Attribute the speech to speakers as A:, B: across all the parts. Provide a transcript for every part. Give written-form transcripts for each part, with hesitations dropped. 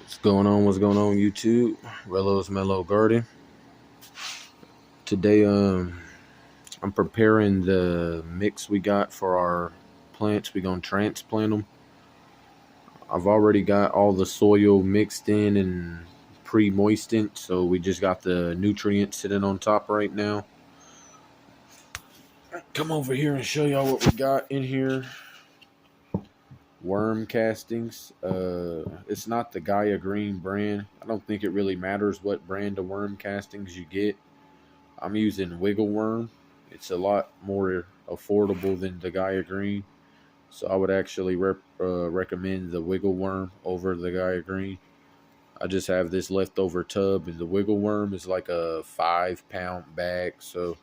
A: What's going on? What's going on, YouTube? Rello's Mellow Garden. Today, I'm preparing the mix we got for our plants. We're gonna transplant them. I've already got all the soil mixed in and pre-moistened, so we just got the nutrients sitting on top right now. Come over here and show y'all what we got in here. Worm castings. It's not the Gaia Green brand. I don't think it really matters what brand of worm castings you get. I'm using Wiggle Worm. It's a lot more affordable than the Gaia Green, so I would actually recommend the Wiggle Worm over the Gaia Green. I just have this leftover tub, and the Wiggle Worm is like a 5-pound bag, so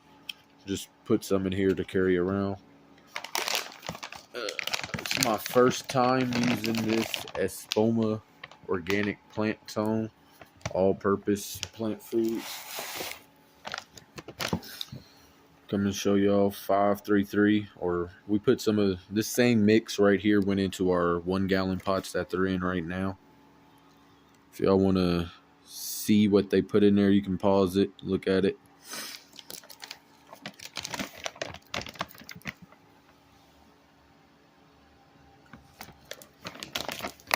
A: just put some in here to carry around. It's my first time using this Espoma organic plant tone, all-purpose plant foods. Come and show y'all 533, or we put some of this same mix right here went into our 1-gallon pots that they're in right now. If y'all want to see what they put in there, you can pause it, look at it.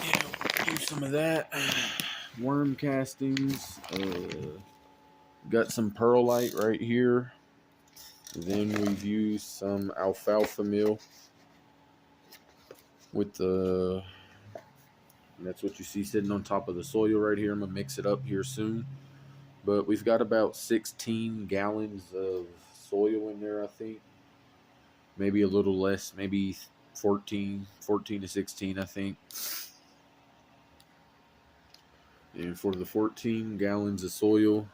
A: Yeah, use some of that. Worm castings. Got some perlite right here. Then we've used some alfalfa meal with the, that's what you see sitting on top of the soil right here. I'm going to mix it up here soon. But we've got about 16 gallons of soil in there, I think. Maybe a little less, maybe 14 to 16, I think. And for the 14 gallons of soil,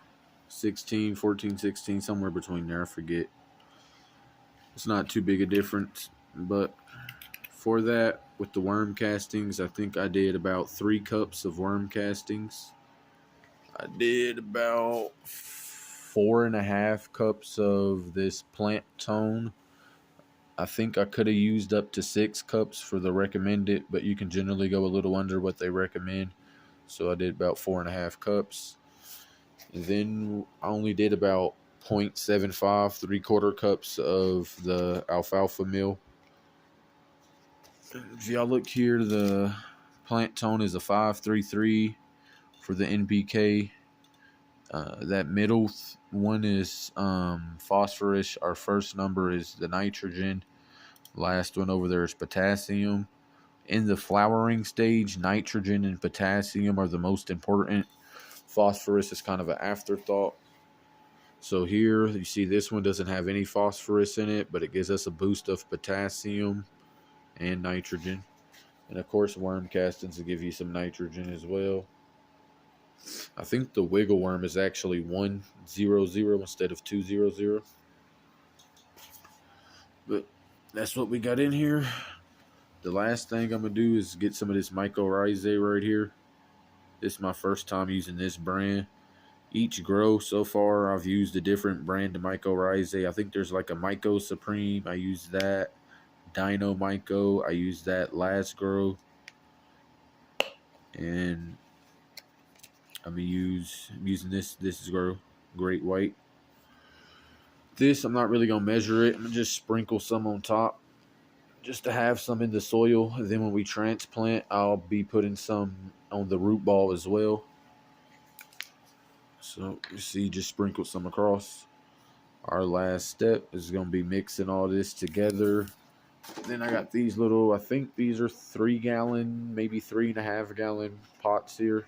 A: 16, 14, 16, somewhere between there, I forget. It's not too big a difference, but for that, with the worm castings, I think I did about 3 cups of worm castings. I did about 4.5 cups of this plant tone. I think I could have used up to 6 cups for the recommended, but you can generally go a little under what they recommend. So I did about 4.5 cups. And then I only did about 0.75, 3/4 cups of the alfalfa meal. If y'all look here, the plant tone is a 533 for the NPK. That middle one is phosphorus. Our first number is the nitrogen. Last one over there is potassium. In the flowering stage, nitrogen and potassium are the most important. Phosphorus is kind of an afterthought. So here you see this one doesn't have any phosphorus in it, but it gives us a boost of potassium and nitrogen. And of course, worm castings will give you some nitrogen as well. I think the Wiggle Worm is actually 100 instead of 200. But that's what we got in here. The last thing I'm going to do is get some of this mycorrhizae right here. This is my first time using this brand. Each grow so far, I've used a different brand of mycorrhizae. I think there's like a Myco Supreme. I used that. Dino Myco. I used that last grow. And I'm using this. This is Great White. This, I'm not really going to measure it. I'm going to just sprinkle some on top just to have some in the soil. And then when we transplant, I'll be putting some on the root ball as well. So you see, just sprinkle some across. Our last step is going to be mixing all this together. Then I got these little, I think these are 3-gallon, maybe 3.5-gallon pots here.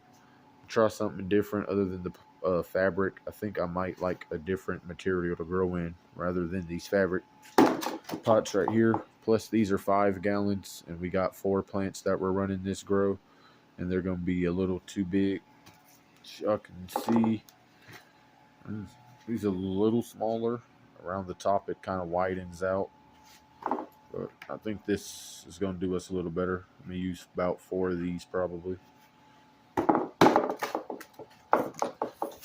A: Try something different other than the fabric. I think I might like a different material to grow in rather than these fabric pots right here. Plus these are 5 gallons, and we got 4 plants that we're running this grow, and they're going to be a little too big. Y'all can see these are a little smaller. Around the top it kind of widens out, but I think this is going to do us a little better. I'm going to use about 4 of these probably.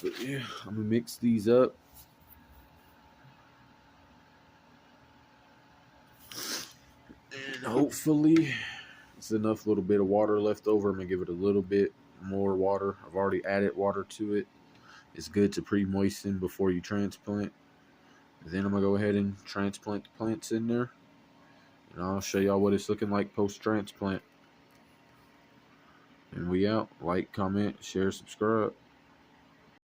A: But yeah, I'm going to mix these up. And hopefully it's enough little bit of water left over. I'm going to give it a little bit more water. I've already added water to it. It's good to pre-moisten before you transplant. Then I'm going to go ahead and transplant the plants in there. And I'll show y'all what it's looking like post-transplant. And we out. Like, comment, share, subscribe.